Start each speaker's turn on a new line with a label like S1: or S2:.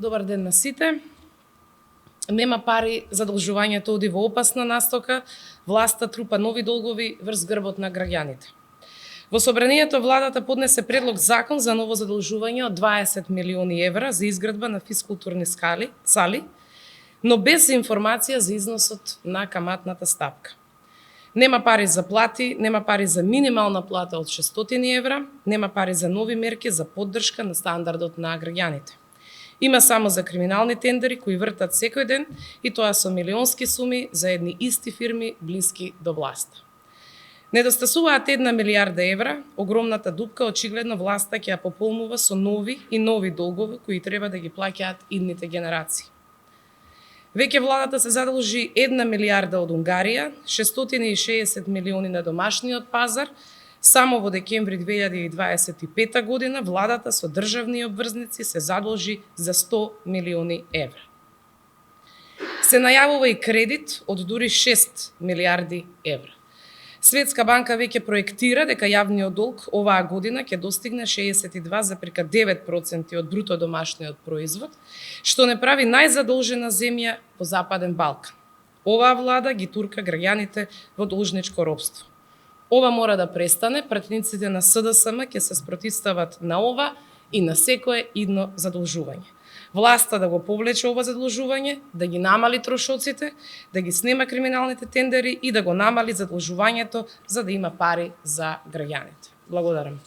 S1: Добар ден на сите. Нема пари, задолжувањето оди во опасна настока, власта трупа нови долгови врз грбот на граѓаните. Во собранието владата поднесе предлог закон за ново задолжување од 20 милиони евра за изградба на физкултурни сали, но без информација за износот на каматната стапка. Нема пари за плати, нема пари за минимална плата од 600 евра, нема пари за нови мерки за поддршка на стандардот на граѓаните. Има само за криминални тендери кои вртат секој ден и тоа со милионски суми за едни исти фирми блиски до власта. Недостасуваат 1 милиарда евра, огромната дупка очигледно власта ќе ја пополнува со нови и нови долгови кои треба да ги плаќаат идните генерации. Веќе владата се задолжи 1 милиарда од Унгарија, 660 милиони на домашниот пазар. Само во декември 2025 година владата со државни обврзници се задолжи за 100 милиони евра. Се најавува и кредит од дури 6 милиарди евра. Светска банка веќе проектира дека јавниот долг оваа година ќе достигне 62,9% од бруто домашниот производ, што не прави најзадолжена земја во Западен Балкан. Оваа влада ги турка граѓаните во должничко робство. Ова мора да престане, пратениците на СДСМ ќе се спротивстават на ова и на секое идно задолжување. Власта да го повлече ова задолжување, да ги намали трошоците, да ги снема криминалните тендери и да го намали задолжувањето за да има пари за граѓаните. Благодарам.